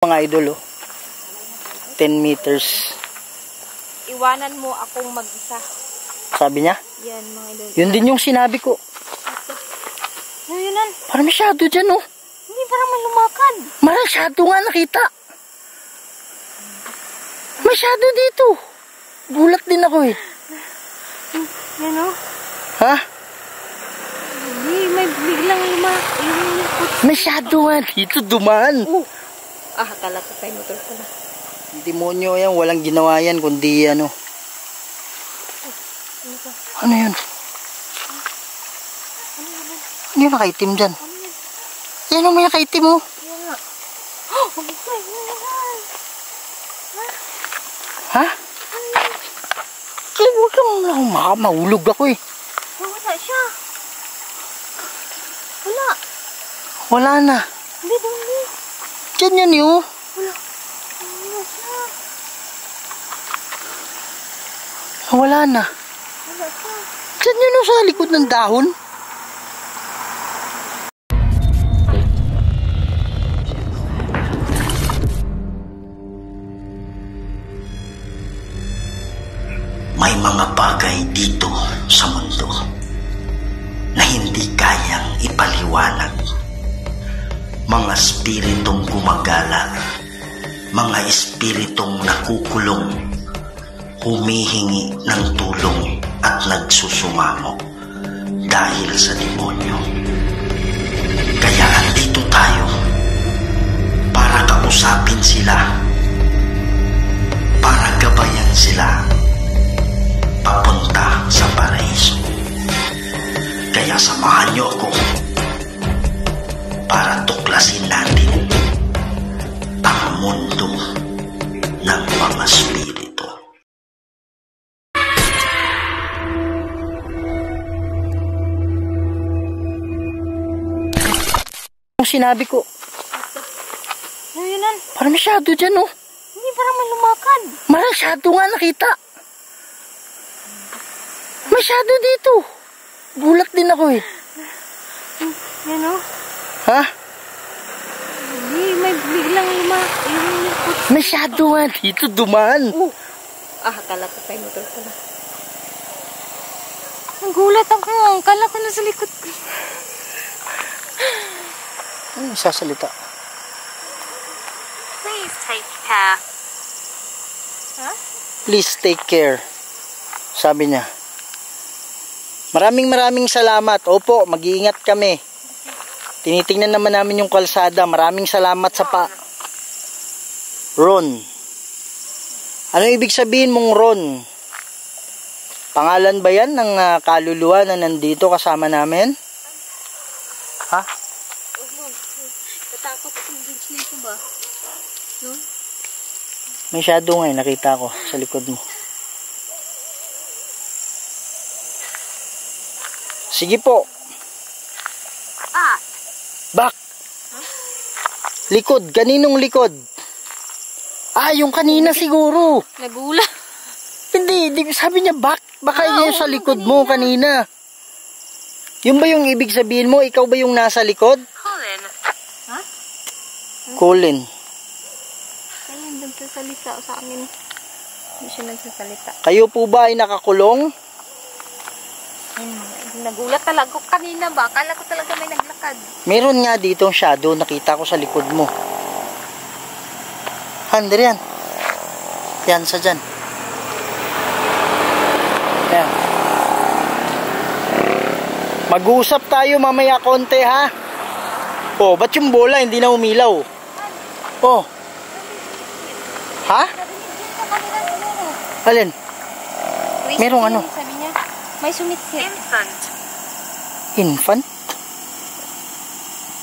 Mga idol, 10 meters. Iwanan mo akong mag-isa. Sabi niya? Yan, mga idol. Yun din yung sinabi ko. Ano yun? Parang masyado dyan, oh. Hindi, parang may lumakad. Masyado nga nakita. Masyado dito. Gulat din ako eh. Yan, oh. Ha? Hindi, may biglang lumakad. Masyado nga dito, dumaan. Akala ko tayo motor pala. Demonyo yan, walang ginawa yan, kundi ano. Ano yun? Ano yung nakaitim dyan? Yan o, may nakaitim mo. Yan nga. Ha? Kaya huwag kang mahulog ako eh. Wala siya. Wala. Wala na. Hindi, hindi. Diyan yan yun. Wala. Wala siya. Wala na. Wala siya. Diyan yun o, sa likod ng dahon. May mga bagay dito sa mundo na hindi kayang ipaliwanag. Mga espiritong gumagala, mga espiritong nakukulong, humihingi ng tulong at nagsusumamo dahil sa demonyo. Kaya andito tayo para kausapin sila, para gabayan sila papunta sa paraiso. Kaya samahan niyo ako para tuklasin natin ang mundo ng mga spirito. Ang sinabi ko. Ano yun? Parang masyado dyan oh. Hindi, parang may lumakad. Masyado nga nakita. Masyado dito. Gulat din ako eh. Yan o. Ha? Hindi, may biglang lumakad. Masyado nga dito, dumaan. Akala ko tayo motor pala. Nagulat ako. Akala ko nasa likod ko. Ano sasalita? Please take care. Ha? Please take care. Sabi niya. Maraming salamat. Opo, mag-iingat kami. Tinitingnan naman namin yung kalsada. Maraming salamat sa Ron. Ano ibig sabihin mong Ron? Pangalan ba yan ng kaluluwa na nandito kasama namin? Ha? Natakot akong bridge na ito ba? No? May shadow nga nakita ko sa likod mo. Sige po. Back. Likod. Kaninong likod? Yung kanina siguro. Nagula. Hindi. Sabi niya back. Baka yun sa likod mo kanina. Yun ba yung ibig sabihin mo? Ikaw ba yung nasa likod? Colin. Ha? Colin. Kaya hindi nagsasalita sa amin. Hindi siya nagsasalita. Kayo po ba ay nakakulong? Nagulat talaga ko kanina ba? Akala ko talaga may naglakad. Meron nga dito ang shadow. Nakita ko sa likod mo. Hander yan. Yan sa dyan. Yan. Mag-uusap tayo mamaya konti ha. Ba't yung bola hindi na umilaw? Ha? Alin? Merong ano? Sabi niya, may sumitsit. Infant?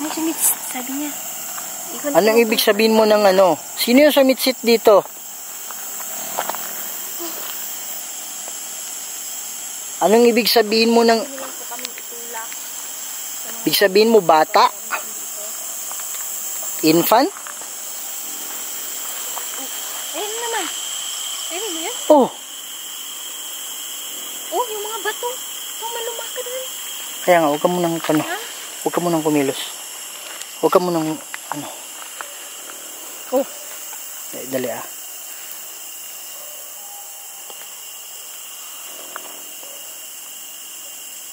May sumitsit, sabi niya. Anong ibig sabihin mo ng ano? Sino yung sumitsit dito? Anong ibig sabihin mo ng... Ibig sabihin mo bata? Infant? Ayun naman. Ayun mo yan? Yung mga bato. Malumakad rin. Kaya nga, huwag ka munang huwag ka munang kumilos. Huwag ka munang Oh. Dali ah.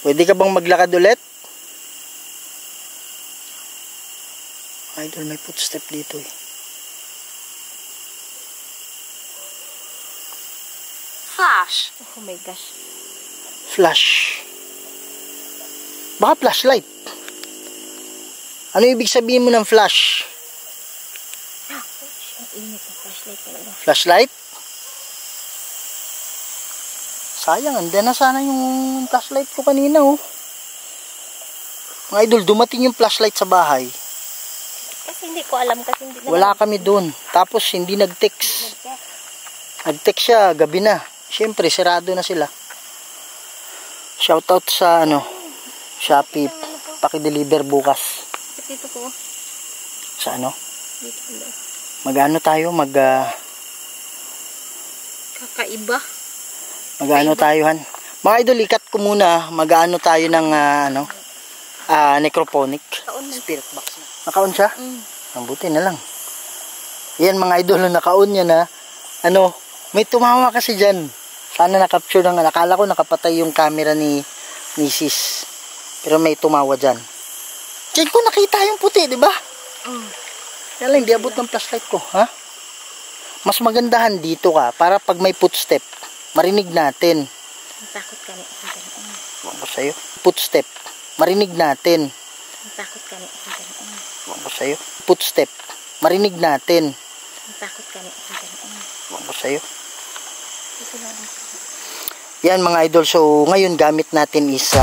Pwede ka bang maglakad ulit? Idol, may footstep dito eh. Flash. Oh my gosh. Flash. Baka flashlight. Ano ibig sabihin mo ng flash? Ang init ng flashlight talaga. Flashlight? Sayang, andyan na sana yung flashlight ko kanina oh. Mga idol, dumating yung flashlight sa bahay. Kasi hindi ko alam kasi hindi Wala kami doon. Tapos hindi nag-text. Nag-text siya, gabi na. Siyempre, sirado na sila. Shoutout sa Shopee. Paki-deliver bukas. Dito ko. Sa ano? Dito ko. Mag-ano tayo? Kakaiba. Mag-ano tayo han? Mga idol, ikat ko muna. Mag-ano tayo ng necrophonic. Spirit box na. Naka-on siya? Mabuti na lang. Yan mga idol, naka-on yan ha. May tumawa kasi dyan. Sana na-capture ng, nakala ko nakapatay yung camera ni Sis. Pero may tumawa dyan. Diyan ko nakita yung puti, di ba? Kaya lang, hindi abot ng flashlight ko, ha? Mas magandahan dito ka, para pag may footstep, marinig natin. Takot ka niya. Huwag ko sa'yo. Footstep, marinig natin. Takot ka niya. Huwag ko sa'yo. Footstep, marinig natin. Takot ka niya. Huwag ko sa'yo. Yan mga idol, so ngayon gamit natin is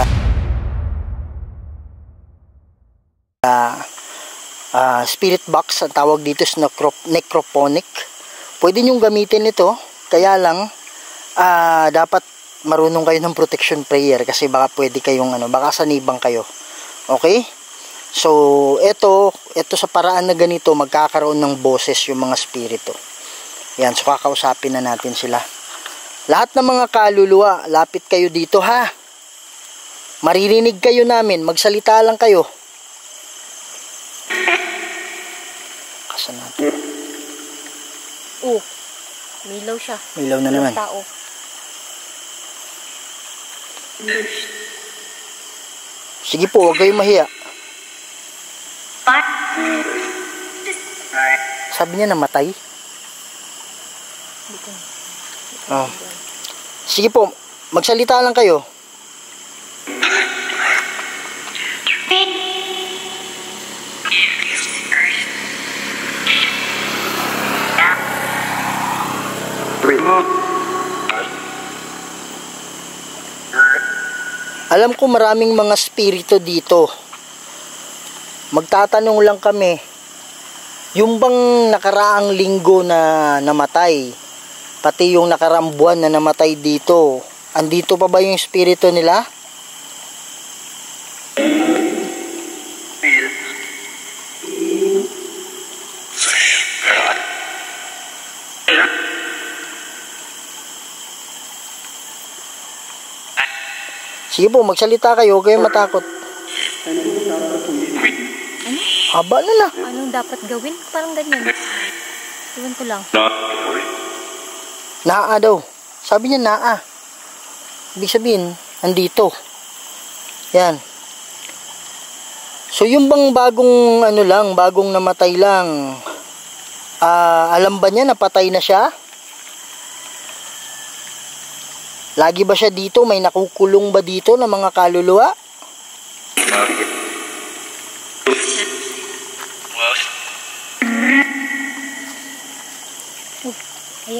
spirit box, ang tawag dito is necrophonic. Pwede nyong gamitin ito, kaya lang dapat marunong kayo ng protection prayer kasi baka pwede kayong baka sanibang kayo. Okay? So ito sa paraan na ganito magkakaroon ng boses yung mga spirito. Yan, so kakausapin na natin sila. Lahat ng mga kaluluwa, lapit kayo dito ha. Maririnig kayo namin, magsalita lang kayo. Kasan natin? Milaw siya. Milaw na naman. Tao. Sige po, huwag kayong mahiya. Sabi niya namatay. Oh. Sige po, magsalita lang kayo. Alam ko maraming mga spirito dito. Magtatanong lang kami. Yung bang nakaraang linggo na namatay, pati yung nakaraang buwan na namatay dito, andito pa ba yung spirito nila? Sige po, magsalita kayo, huwag kayong matakot. Ano? Haba na na. Anong dapat gawin? Parang ganyan. Iwan ko lang. Naa daw. Sabi niya naa. Ibig sabihin, andito. Yan. So yung bang bagong bagong namatay lang, alam ba niya napatay na siya? Lagi ba siya dito? May nakukulong ba dito ng mga kaluluwa?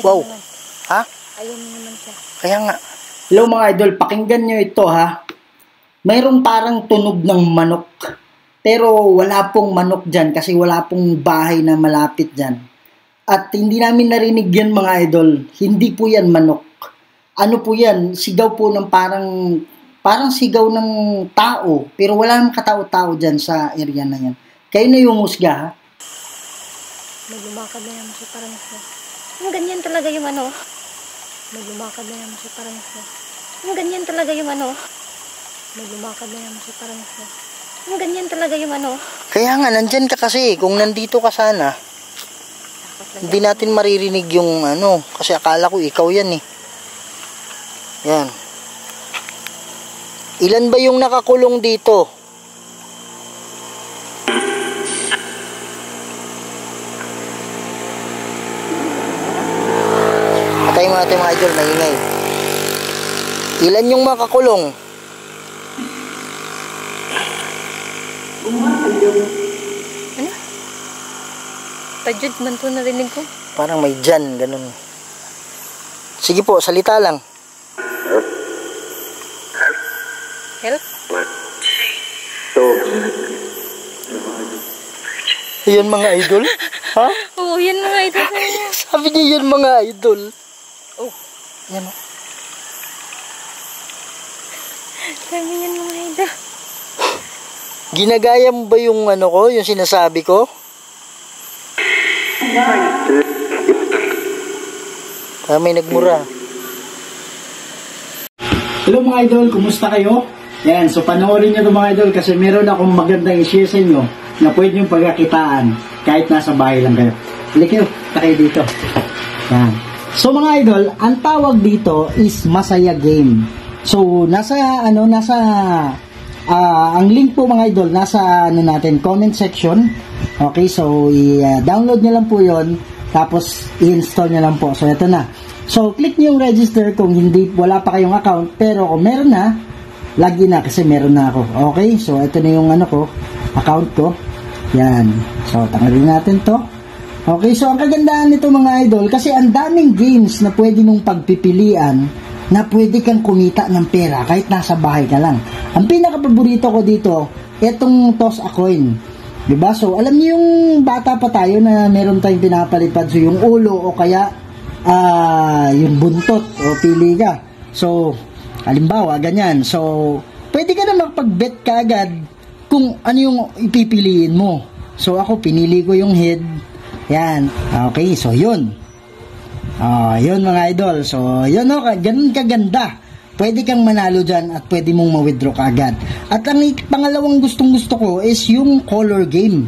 Wow. Ha? Ayun naman siya. Kaya nga. Hello mga idol, pakinggan nyo ito ha. Mayroong parang tunog ng manok. Pero wala pong manok dyan kasi wala pong bahay na malapit dyan. At hindi namin narinig yan mga idol. Hindi po yan manok. Ano po yan? Sigaw po ng parang sigaw ng tao. Pero wala namang katao-tao dyan sa area na yan. Kayo na yung musga ha. May lumakad na naman siya parang siya. Yung ganyan talaga yung May lumakad na naman siya parang siya. Yung ganyan talaga yung May lumakad na naman siya parang siya. Yung ganyan talaga yung Kaya nga, nandyan ka kasi. Kung nandito ka sana. Hindi natin maririnig yung ano, kasi akala ko ikaw yan eh. Yan. Ilan ba yung nakakulong dito? Patayin mo natin mga idol, maingay. Ilan yung makakulong? Ano? Tajud man to narinig ko. Parang may dyan, ganun. Sige po, salita lang. Help? Yun mga idol? Ha? Oo, yan mga idol. Sabi niya yun mga idol. Oh. Yan o. Sabi yan mga idol. Ginagaya mo ba yung ano ko, yung sinasabi ko? May nagmura. Hello mga idol, kumusta kayo? Yan, so panoorin nyo ito mga idol kasi meron akong magandang i-share sa inyo na pwede nyo pagkakitaan kahit nasa bahay lang kayo. Halika kayo dito. Yan. So mga idol, ang tawag dito is Masaya Game. So ang link po mga idol nasa natin comment section. Okay, so i-download nyo lang po yon, tapos i-install nyo lang po. So ito na. So click nyo yung register kung wala pa kayong account, pero kung meron na, login na kasi meron na ako. Okay, so ito na yung account ko. Yan. So tanggalin natin to. Okay, so ang kagandahan nito mga idol, kasi ang daming games na pwede mong pagpipilian na pwede kang kumita ng pera kahit nasa bahay ka lang. Ang pinaka-paborito ko dito, itong toss a coin. Diba? So, alam niyo yung bata pa tayo na meron tayong pinapalipad. So, yung ulo o kaya yung buntot o pili ka. So, halimbawa, ganyan. So, pwede ka na magpag-bet ka agad kung ano yung ipipiliin mo. So, ako, pinili ko yung head. Yan. Okay, so yun. Yun mga idol. So, yun o, ganun kaganda. Pwede kang manalo dyan at pwede mong ma-withdraw ka agad. At ang pangalawang gustong-gusto ko is yung color game.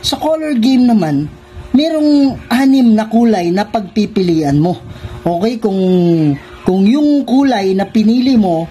Sa color game naman, merong 6 na kulay na pagpipilian mo. Okay, kung yung kulay na pinili mo,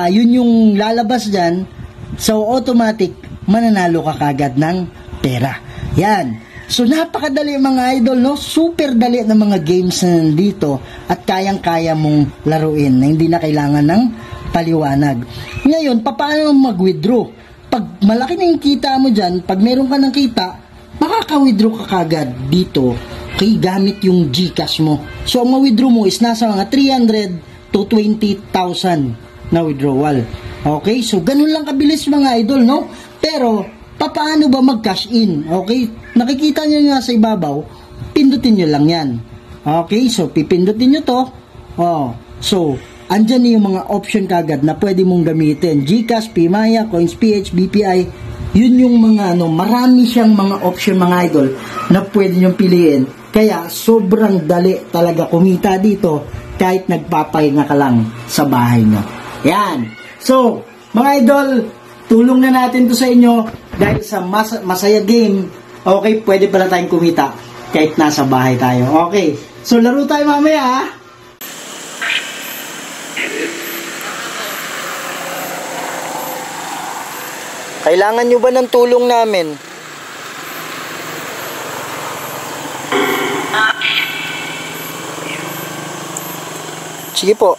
yun yung lalabas dyan, so automatic, mananalo ka kagad ng pera. Yan. So, napakadali mga idol, no? Super dali ng mga games na nandito at kayang-kaya mong laruin na hindi na kailangan ng paliwanag. Ngayon, paano mag-withdraw? Pag malaki na yung kita mo dyan, pag meron ka ng kita, makaka-withdraw ka kagad dito kay gamit yung GCash mo. So, ang ma-withdraw mo is nasa mga 300 to 20,000 na withdrawal. Okay? So, ganun lang kabilis mga idol, no? Pero, paano ba mag-cash in? Okay? Nakikita nyo nga sa ibabaw, pindutin nyo lang yan. Okay? So, pipindutin nyo to. So, andyan yung mga option kagad na pwede mong gamitin. GCash, PMaya, CoinsPH, BPI. Yun yung mga, marami siyang mga option mga idol na pwede nyong piliin. Kaya, sobrang dali talaga kumita dito kahit nagpapahinga ka lang sa bahay nyo. Yan. So, mga idol, tulong na natin to sa inyo dahil sa Masaya Game. Okay, pwede pala tayong kumita kahit nasa bahay tayo. Okay, so laro tayo mamaya ha. Kailangan nyo ba ng tulong namin? Sige po.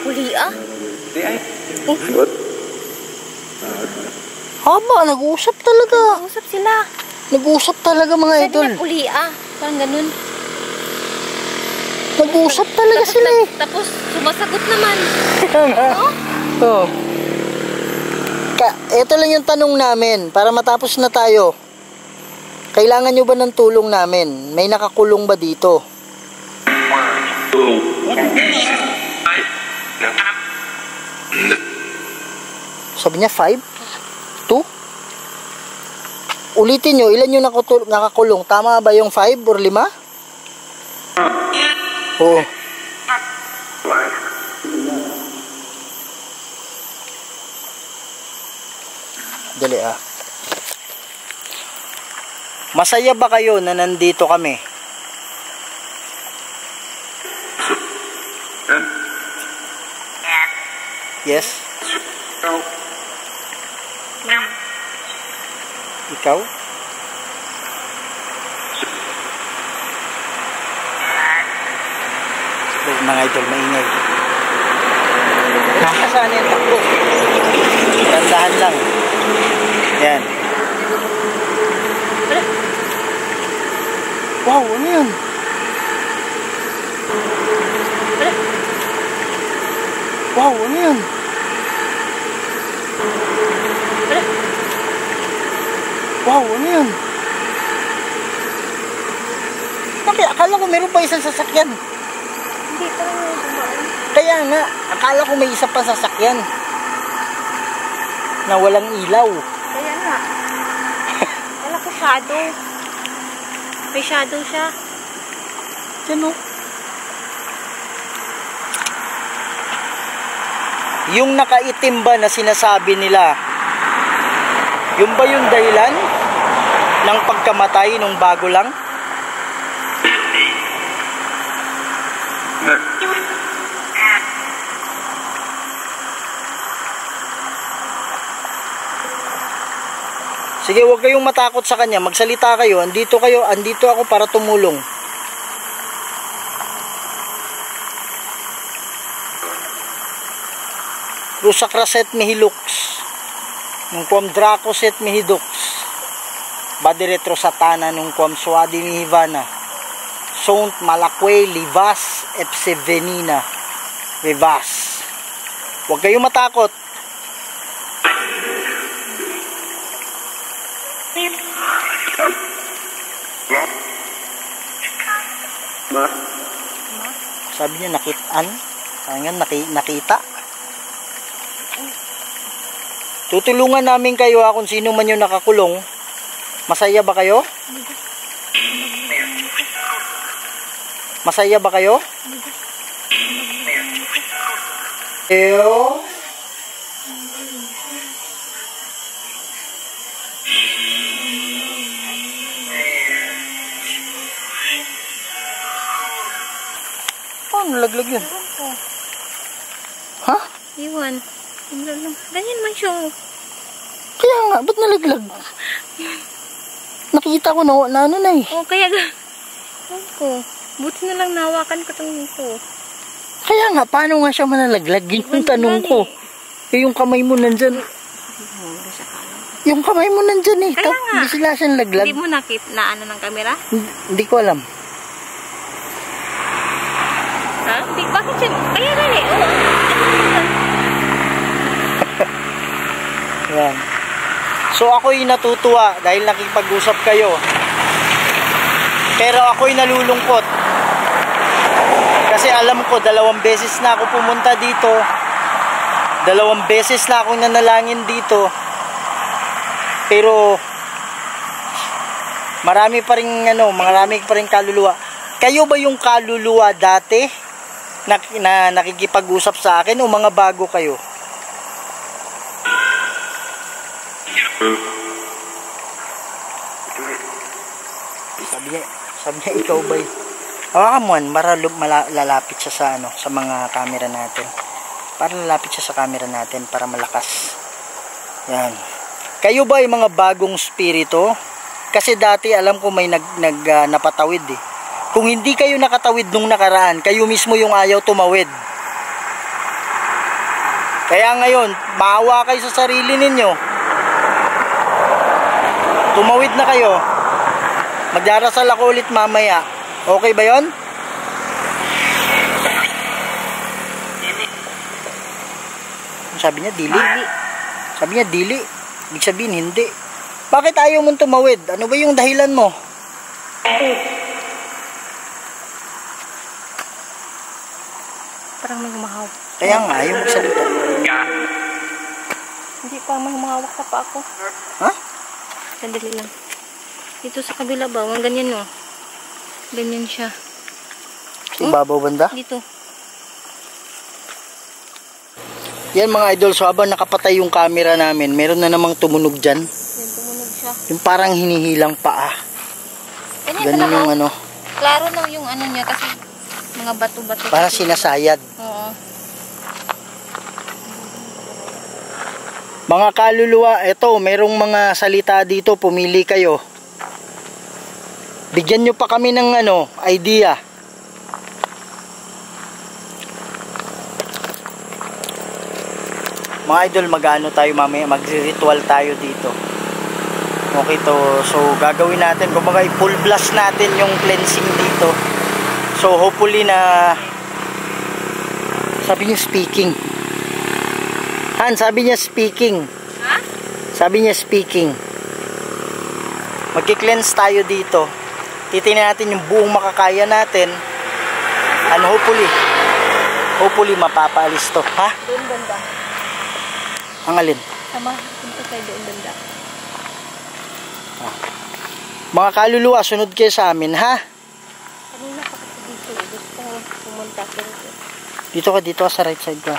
Huli ah? Haba, nag-uusap talaga. Usap sila. Nag-uusap talaga mga Sabi idol. niya huli ah. Parang ganun. Nag-uusap talaga sila eh. Tapos sumasagot naman. Oh. Ito lang yung tanong namin para matapos na tayo. Kailangan nyo ba ng tulong namin? May nakakulong ba dito? Sabi niya 5? 2? Ulitin nyo, ilan yung nakakulong? Tama ba yung 5 or 5? Oo. Dali ah. Masaya ba kayo na nandito kami? Yes? Ikaw? Mga idol, maingay. Saan yung takbo? Tandahan lang. Yan. Wow, ano yun? Wow, ano yun? Wow, ano yun? Bakit? Akala ko meron pa isang sasakyan. Hindi pa rin yung dumaan. Kaya nga, akala ko may isa pa sasakyan na walang ilaw. Kaya nga. Wala ko shadow. May shadow siya. Yan o. Yung nakaitim ba na sinasabi nila, yung ba yung dahilan ng pagkamatay nung bago lang? Sige, huwag kayong matakot sa kanya. Magsalita kayo. Andito ako para tumulong. Rusacraset mihilux. Nung kuam Dracoset mihidux. Badiretro satana nung kuam Suadi mihivana. Sont malakwe livas epsevenina. Vivas. Huwag kayong matakot. Sabi niya nakitaan. Nakita. Tutulungan namin kayo kung sino man yung nakakulong. Masaya ba kayo? Masaya ba kayo? Eyo? Oh, nalaglag yun. Ha? Iwan. Ganyan man siya. Kaya nga, ba't nalaglag? Nakita ko na ano na eh. Oh, kaya ko. Buti na lang nawakan ko itong ito. Kaya nga, paano nga siya manalaglag? Yun yung tanong ko. Eh, yung kamay mo nandyan. Yung kamay mo nandyan eh. Kaya nga. Hindi sila siyang laglag. Hindi mo nakita na ano ng camera? Hindi ko alam. Ha? Bakit siya? Kaya nga eh. Oo. Yan. So ako'y natutuwa dahil nakipag-usap kayo. Pero ako'y nalulungkot. Kasi alam ko, 2 beses na ako pumunta dito. 2 beses na akong nanalangin dito. Pero marami pa ring kaluluwa. Kayo ba yung kaluluwa dati na nakikipag-usap sa akin o mga bago kayo? Sabi niya ikaw ba? Hawakan mo, para lalapit siya sa mga camera natin. Para lalapit siya sa camera natin para malakas. Yan. Kayo ba ay mga bagong spirito? Kasi dati alam ko may napatawid eh. Kung hindi kayo nakatawid nung nakaraan, kayo mismo yung ayaw tumawid. Kaya ngayon, maawa kayo sa sarili ninyo. Tumawid na kayo. Magdarasal ako ulit mamaya. Okay ba yon? Sabi niya, dili. Sabi niya, dili. Ibig sabihin, hindi. Bakit ayaw mong tumawid? Ano ba yung dahilan mo? Parang may humahawak. Kaya nga, ayaw magsalita. Hindi pa may humahawak sa pa ako. Ha? Sandali lang. Dito sa kabila ba? Ang ganyan no. Ganyan siya. Sa ibabaw banda? Dito. Yan mga idol, so habang nakapatay yung camera namin, meron na namang tumunog dyan. Yan, tumunog siya. Yung parang hinihilang paa. Ganun yung ano. Klaro na yung ano niya kasi mga bato-bato. Parang sinasayad. Oo. Mga kaluluwa, eto, merong mga salita dito, pumili kayo. Bigyan nyo pa kami ng ano, idea. Mga idol, mag-ano tayo mamaya, magre-ritual tayo dito. Okay to, so gagawin natin, kumbaga i-full blast natin yung cleansing dito. So hopefully na, sabi niya speaking. Han, sabi niya speaking. Ha? Sabi niya speaking. Magki-cleanse tayo dito. Titingnan natin yung buong makakaya natin. And hopefully mapapaalis to. Ha? Doon banda. Ang alin? Sama, punta tayo doon banda. Mga kaluluwa, sunod kayo sa amin, ha? Kanina pa kasi dito. Gusto ko pumunta. Dito ka sa right side ka.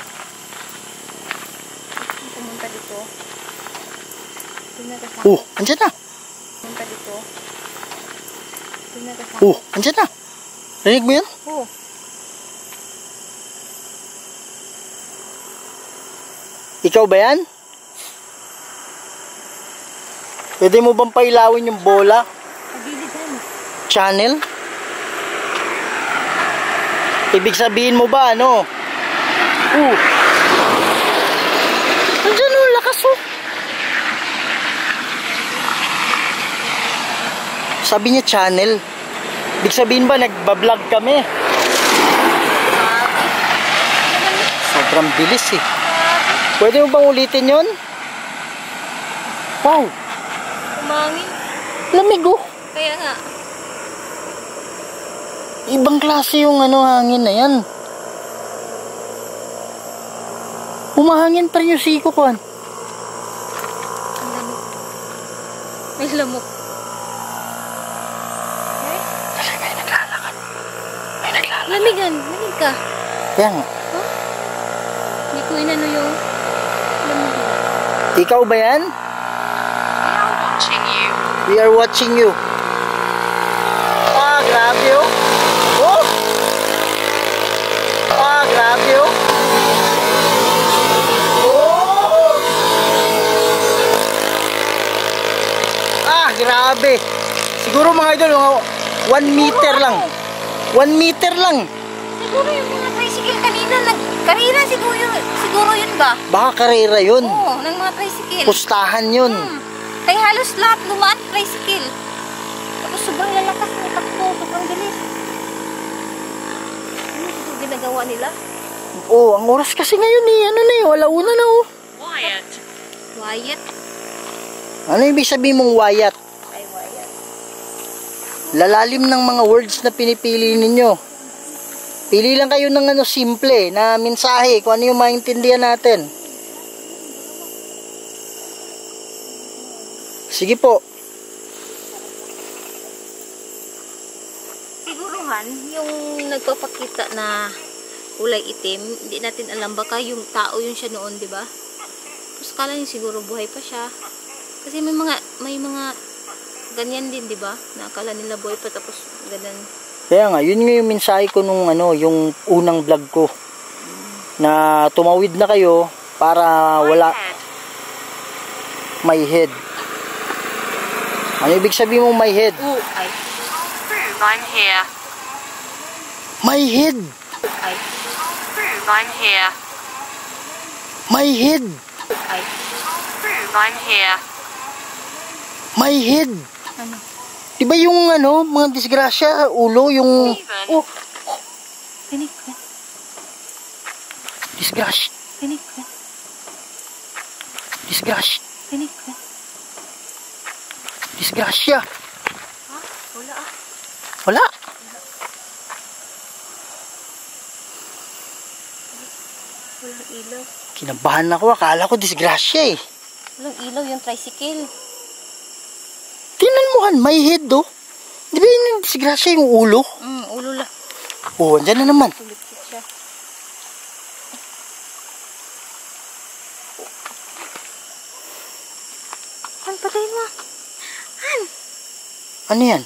Pumunta dito. Andyan na. Pumunta dito. Andyan na. Rinig mo yun? Oo. Ikaw ba yan? Pwede mo bang pailawin yung bola? Channel? Ibig sabihin mo ba ano? Andyan o, lakas o. Sabi niya channel. Ibig sabihin ba nagbablog kami? Sobrang bilis eh. Pwede mo bang ulitin yun? Wow. Umangin. Lamig oh. Kaya nga. Ibang klase yung ano, hangin na yan. Humahangin pa rin yung siko ko. Ang lamok. May lamok. Kasi may naglalakad. May naglalakad. Lamigan. Lamig ka. Kaya nga. Hindi ko inano yung lamig. Ikaw ba yan? We are watching you. Grabe oh. Grabe oh. Grabe. Siguro mga idol, 1 meter lang. 1 meter lang. Siguro yung mga tricycle kanina siguro yun ba? Baka karera yun. Oo, ng mga tricycle. Pustahan yun. Kaya halos lahat lumaan tricycle. Tapos sobrang lalakas ng takbo, sobrang bilis. Ano ito ginagawa nila? Ang oras kasi ngayon eh, alauna na oh. Wyatt? Ano ibig sabihin mong Wyatt? Ay, Wyatt. Lalalim ng mga words na pinipili ninyo. Pili lang kayo ng simple na mensahe kung ano yung maintindihan natin. Sige po. Siguruhan, yung nagpapakita na kulay itim, hindi natin alam baka yung tao yun siya noon, di ba? Tapos kala niya siguro buhay pa siya. Kasi may mga ganyan din, di ba? Na akala nila buhay pa tapos ganun. Kaya nga, yun nga yung mensahe ko nung yung unang vlog ko. Na tumawid na kayo para wala my head. Ano ibig sabihin mo my head? Ay. I'm here. My head. Ay. I'm here. My head. Ay. I'm here. My head. Ano? Diba yung mga disgrasya, ulo, yung Steven. Tinig ka. disgrasya. Tinig ka. Disgrasya. Tinig ka. Disgrasya. Ha? Wala ah. Wala. Walang ilaw. Kinabahan ako, akala ko disgrasya eh. Walang ilaw yung tricycle. Tingnan mo Han, may head oh. Di ba yun yung disgrasya yung ulo? Ulo lang. Andyan na naman. Tulipit siya. Han, patayin mo. Han! Ano yan?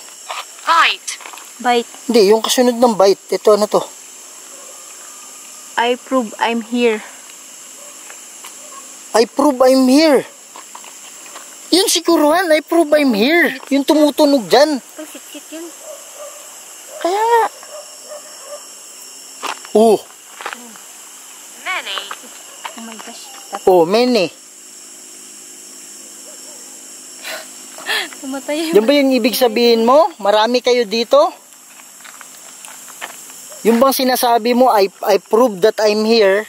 Bite. Bite. Hindi, yung kasunod ng bite. Ito, ano to? I prove I'm here. I prove I'm here. Yun siguro, Han. I prove I'm here. Yung tumutunog dyan. Pang sit-sit yun. Kaya nga. Oh. Many. Oh my gosh. Oh, many. Tumatay Yan ba yung ibig sabihin mo? Marami kayo dito? Yung bang sinasabi mo, I prove that I'm here?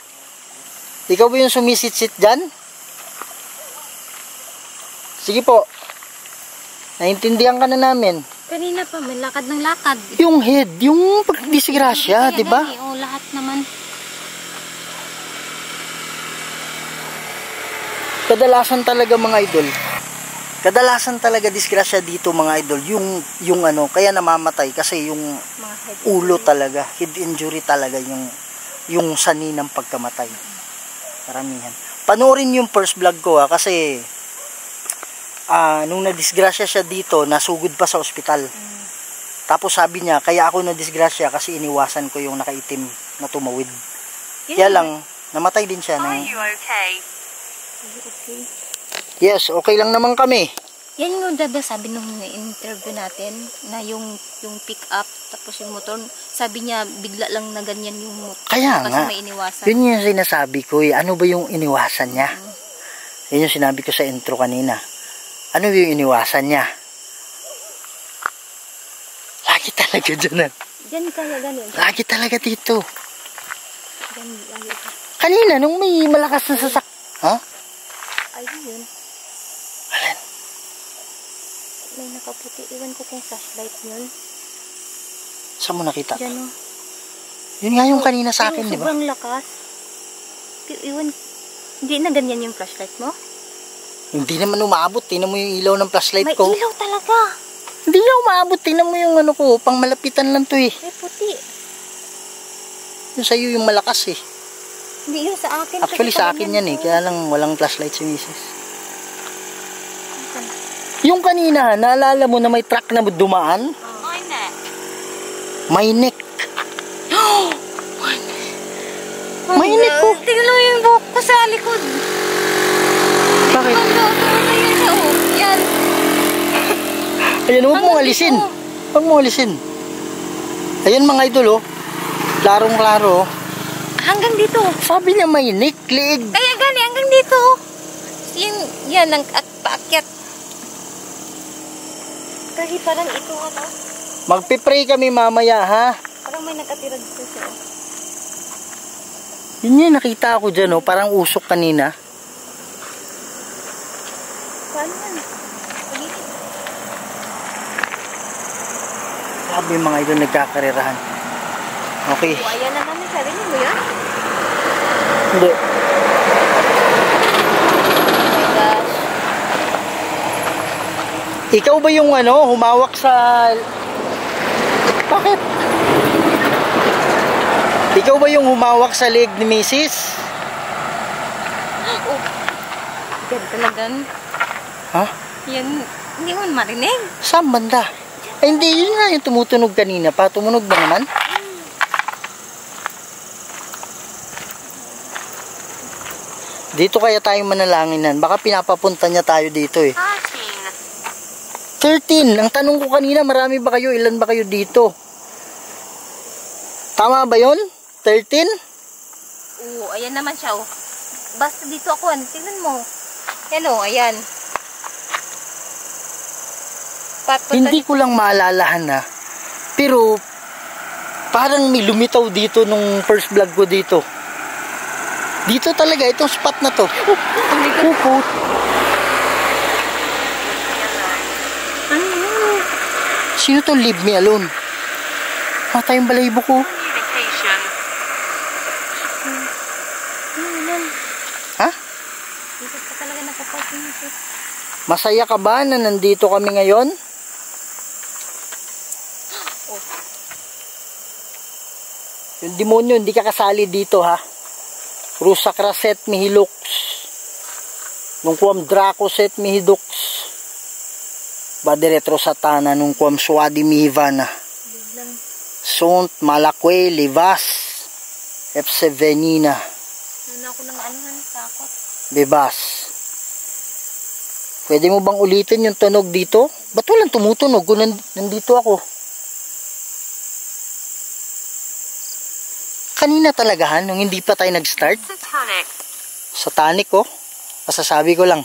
Ikaw ba yung sumisit-sit dyan? Sige po. Naintindihan ka na namin. Kanina pa, may lakad ng lakad. Yung head, yung pagdisgrasya, di ba? Oo, lahat naman. Kadalasan talaga mga idol. Kadalasan talaga disgrasya dito mga idol. Yung ano, kaya namamatay kasi yung Mga head. ulo talaga, head injury talaga yung sani ng pagkamatay. Karamihan. Panoorin yung first vlog ko kasi nung nadisgrasya siya dito, nasugod pa sa ospital. Tapos sabi niya, kaya ako nadisgrasya kasi iniwasan ko yung nakaitim na tumawid. Kaya lang, namatay din siya. Are you okay? Okay. Yes, okay lang naman kami. Yan yung diba sabi nung interview natin na yung pick up tapos yung motor, sabi niya bigla lang na ganyan yung motor Kaya kasi nga, may iniwasan. yun yung sinasabi ko. Ano ba yung iniwasan niya? Yun yung sinabi ko sa intro kanina. Ano yung iniwasan niya? Lagi talaga dyan. Diyan kaya ganun. Lagi talaga dito. Diyan lagi. Kanina, nung may malakas na sasak... Ha? Ayun yun. Alin? May nakaputi. Iwan ko kung flashlight yun. Saan mo nakita? Diyan o. Yun nga yung kanina sa akin, di ba? Sobrang lakas. Iwan. Hindi na ganyan yung flashlight mo? Hindi naman umabot. Tingnan mo yung ilaw ng flashlight May ko. ilaw talaga. Hindi na umabot. Tingnan mo yung ano ko. Pang malapitan lang to eh. May puti. Yung sa'yo yung malakas eh. Hindi yun sa akin. Actually kasi sa akin yan eh. to. Kaya lang walang flashlight si Mrs. Yung kanina, naalala mo na may truck na dumaan? My neck. May neck. May neck ko. Tingnan mo yung buhok ko sa likod. Bakit? Ayan siya, oh. Yan. Ayan, huwag mong Hanggang alisin. dito. Huwag mong alisin. Ayan mga idol oh. Klarong-klaro oh. Hanggang dito. Sabi niya may neck, leeg. Kaya gani, hanggang dito. Yan, ang paakyat. Kasi parang ito, ano, Magpipray kami mamaya ha. parang may nakatira dito siya. Yun yung nakita ako dyan oh. Parang usok kanina. Paano yan? Sabi yung mga idol nagkakarirahan. Okay. O, ayan na namin. Sarili mo yan? Hindi. Oh my gosh. Ikaw ba yung ano, humawak sa... Bakit? Ikaw ba yung humawak sa leg ni Mrs.? Oh. Yan talagang. Ha? Yan, hindi mo marinig. Saan banda? Ay, hindi, yun nga yung tumutunog kanina pa. Tumunog ba naman? Dito kaya tayo manalanginan. Baka pinapapunta niya tayo dito eh. 13. Ang tanong ko kanina, marami ba kayo? Ilan ba kayo dito? Tama ba yun? 13? Oo, ayan naman siya, oh. Basta dito ako, tingnan mo. Yan, oh, ayan. Hindi ko lang maalalahan na. Pero, parang may lumitaw dito nung first vlog ko dito. Dito talaga, itong spot na to. Puput. Sino to leave me alone? Matay yung balahibo ko. Communication. Ha? Dito pa talaga nakaparking ito. Masaya ka ba na nandito kami ngayon? Oh. Yung demonyo, hindi ka kasali dito ha. Rusa Kraset Mihilux. nung kuam Draco set mihidux bade retro satana nung kuam suadi mihivana Biglang. sunt malakwe livas F7 venina Ano ako ng anuhan, takot. bebas. Pwede mo bang ulitin yung tunog dito? Ba't walang tumutunog kung nandito ako? Kanina talagahan, nung hindi pa tayo nag-start. Satanic. Satanic, oh. Masasabi ko lang.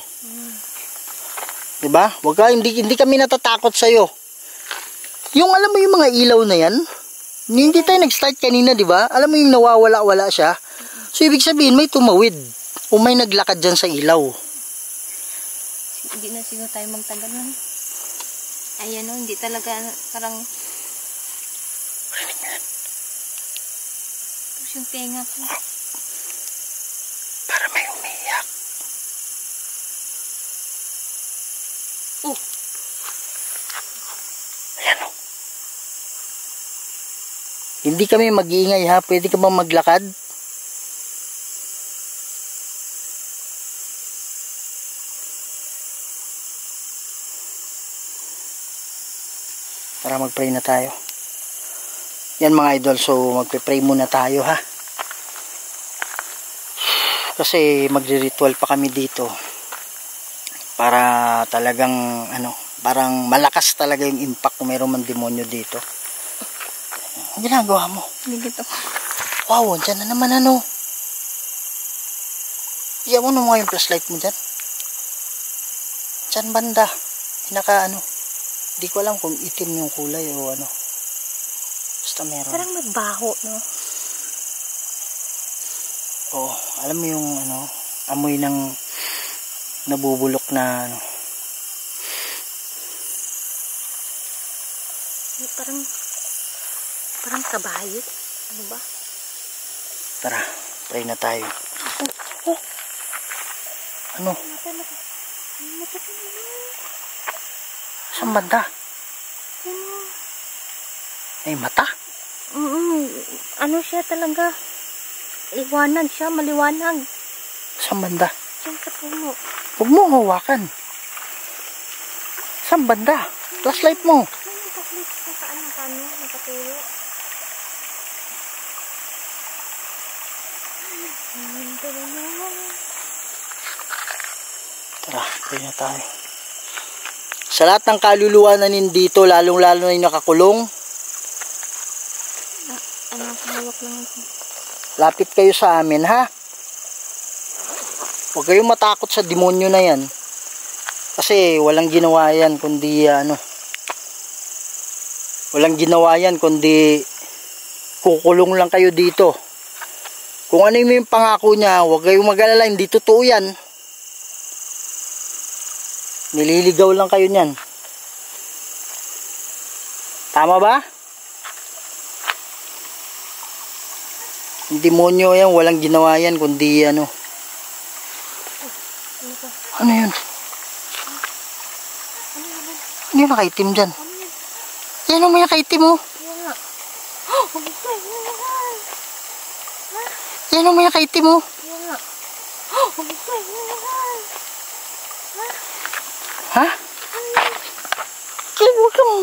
Diba? Wag ka, hindi kami natatakot sa'yo. Yung alam mo yung mga ilaw na yan, hindi tayo nag-start kanina, diba? Alam mo yung nawawala-wala siya. So, ibig sabihin, may tumawid. O may naglakad dyan sa ilaw. Hindi na siguro tayo magtagal nun. Ayan o, hindi talaga parang... Tapos yung tenga ko. Para may umiyak. Oh! Ayan o. Hindi kami mag-iingay ha. Pwede ka bang maglakad? Para mag-pray na tayo. Yan mga idol, so magpe-pray muna tayo ha. Kasi magre-ritual pa kami dito. Para talagang parang malakas talaga yung impact kung mayroong man demonyo dito. Ang ginagawa mo? Bigit ako. Wow, dyan na naman Iyan mo naman yung flashlight mo dyan. Dyan banda. Hindi ko alam kung itim yung kulay o ano. Basta meron. Parang magbaho, no? Oo, alam mo yung amoy ng nabubulok na Parang kabayo. Ano ba? Tara, pray na tayo. Ano? Saan banda? May mata? Ano siya talaga? Liwanag siya, maliwanag. Saan banda? Diyan sa puno. Huwag mo hawakan. Saan banda? Flashlight mo. Ano yung taklit sa saan ng kano? Nakaturo. Tara, pray na tayo. Sa lahat ng kaluluwa na nindito, lalong-lalo na yung nakakulong, Hawak lang ako. lapit kayo sa amin, ha? Huwag kayong matakot sa demonyo na yan. Kasi walang ginawa yan kundi walang ginawa yan kundi kukulong lang kayo dito. Kung ano yung pangako niya, huwag kayong mag-alala, hindi totoo yan. Nililigaw lang kayo niyan. Tama ba? Yung demonyo yan, walang ginawa yan kundi Ano yun? Ano yung nakaitim dyan? Yan ang may nakaitim mo. Yan ang may nakaitim mo. Ha? Kaya huwag kang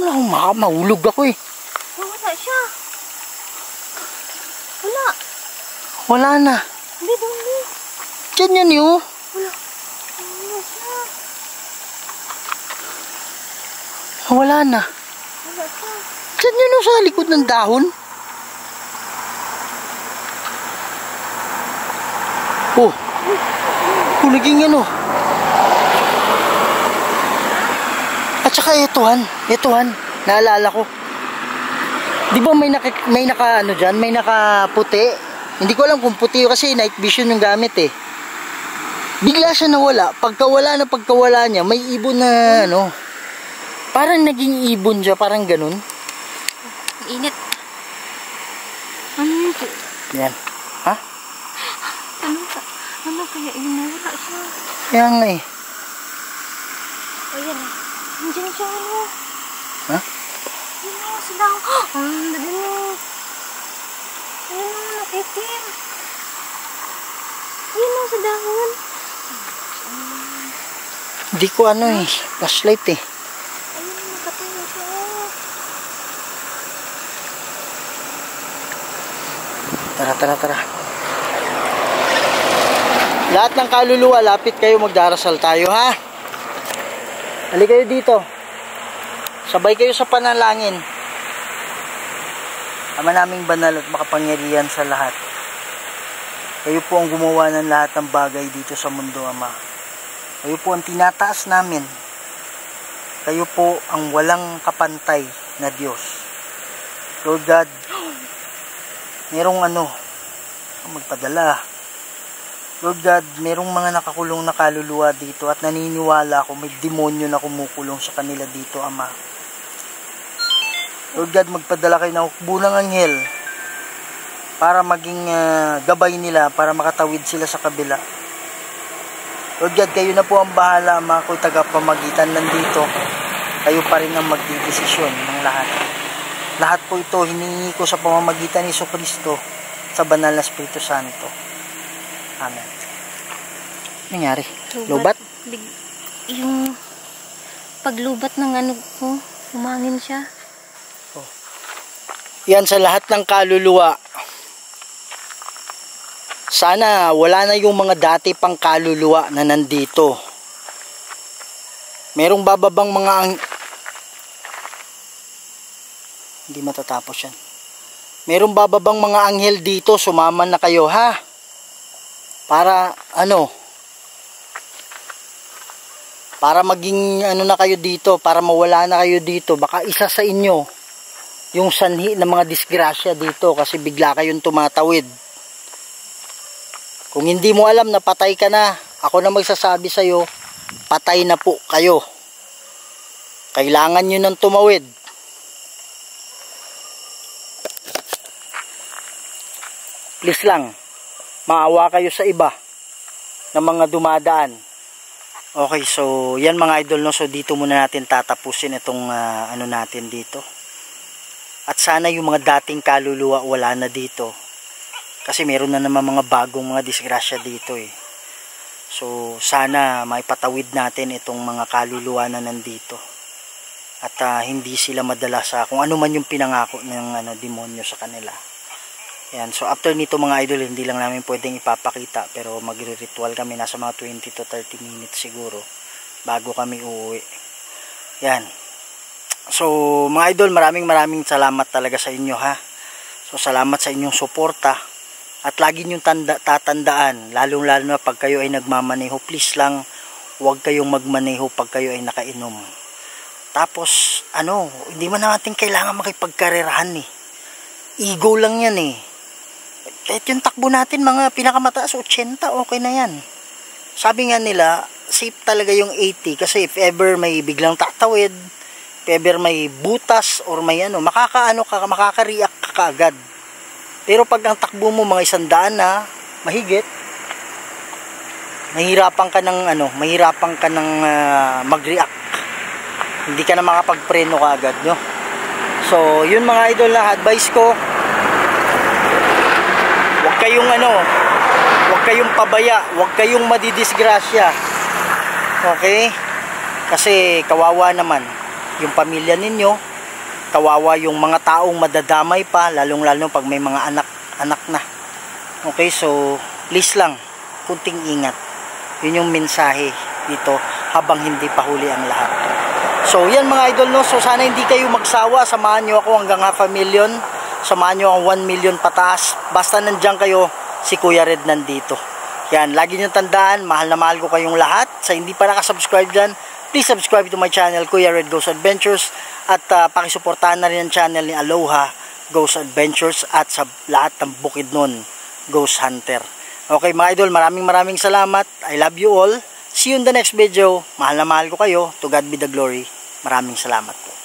mahulog ako eh. Wala siya. Wala. Wala na. Hindi, hindi. Diyan yan yun. Wala. Wala siya. Wala na. Wala siya. Diyan yun sa likod ng dahon. Oh. Naging At saka ito han, naalala ko. Di ba may naka dyan, may nakaputi? Hindi ko alam kung puti kasi night vision yung gamit eh. Bigla siya nawala. Pagkawala niya, may ibon na parang naging ibon siya, parang ganun. Init. Ano yun? Yan. Ha? Ano kaya yun? Wala siya. Kaya nga eh. Ayan. Nandiyan siya Ha? Yun o, sa daw. Ang dali mo. Ayun o, nakitim. Ayun o, sa dahon. Hindi ko ano eh, flashlight eh. Ayun, nakatingin siya. Tara. Lahat ng kaluluwa, lapit kayo, magdarasal tayo ha. Halika kayo dito. Sabay kayo sa panalangin. Ama naming banal at makapangyarihan sa lahat. Kayo po ang gumawa ng lahat ng bagay dito sa mundo, Ama. Kayo po ang tinataas namin. Kayo po ang walang kapantay na Diyos. Lord God, merong magpadala. Lord God, merong mga nakakulong na kaluluwa dito at naniniwala ako may demonyo na kumukulong sa kanila dito, Ama. Lord God, magpadala kayo ng hukbo ng anghel para maging gabay nila, para makatawid sila sa kabila. Lord God, kayo na po ang bahala, Ama. Ako'y tagapamagitan nandito. Kayo pa rin ang magdidesisyon ng lahat. Lahat po ito hiningi ko sa pamamagitan ni Jesucristo sa banal na Espiritu Santo. Amen. Nangyari? Lubat? Yung paglubat ng ano ko, umangin siya. Yan sa lahat ng kaluluwa. Sana wala na yung mga dati pang kaluluwa na nandito. Merong bababang mga hindi matatapos yan. Merong bababang mga anghel dito, sumama na kayo ha. Para para maging na kayo dito, para mawala na kayo dito. Baka isa sa inyo yung sanhi ng mga disgrasya dito kasi bigla kayong tumatawid. Kung hindi mo alam na patay ka na, ako na magsasabi sa'yo, patay na po kayo. Kailangan nyo nang tumawid. Please lang, maawa kayo sa iba ng mga dumadaan. Okay, so yan mga idol, no? So dito muna natin tatapusin itong natin dito. At sana yung mga dating kaluluwa wala na dito. Kasi meron na naman mga bagong mga disgrasya dito eh. So sana maipatawid natin itong mga kaluluwa na nandito. At hindi sila madala sa kung ano man yung pinangako ng demonyo sa kanila. Yan, so after nito mga idol, hindi lang namin pwedeng ipapakita, pero magre-ritual kami, nasa mga 20 to 30 minutes siguro bago kami uuwi. Yan. So mga idol, maraming salamat talaga sa inyo ha. So salamat sa inyong suporta. At lagi niyong tatandaan, lalong lalo na pag kayo ay nagmamaneho, please lang huwag kayong magmaneho pag kayo ay nakainom. Tapos hindi man natin kailangan makipagkarerahan eh. Ego lang yan eh. Kahit yung takbo natin mga pinakamataas 80, okay na yan. Sabi nga nila, safe talaga yung 80 kasi if ever may biglang tatawid, if ever may butas or may makaka-react ka kaagad. Pero pag ang takbo mo mga 100 na mahigit, mahirapan ka ng mag-react. Hindi ka na makapagpreno kaagad, no? So, yun mga idol na advice ko. Huwag kayong pabaya, huwag kayong madidisgrasya. Okay? Kasi kawawa naman yung pamilya ninyo, kawawa yung mga taong madadamay pa, lalong-lalo pag may mga anak na. Okay, so please lang, kunting ingat. Yun yung mensahe dito habang hindi pa huli ang lahat. So yan mga idol, no? So sana hindi kayo magsawa, samahan nyo ako hanggang 500,000. Samahan nyo ang 1 million pataas. Basta nandiyan kayo, si Kuya Red nandito. Yan, lagi nyo tandaan, mahal na mahal ko kayong lahat. Sa hindi pa nakasubscribe dyan, please subscribe to my channel, Kuya Red Goes Adventures. At pakisuportahan na rin ang channel ni Aloha Goes Adventures at sa lahat ng Bukidnon Ghost Hunter. Okay mga idol, maraming salamat. I love you all. See you in the next video. Mahal na mahal ko kayo. To God be the glory. Maraming salamat po.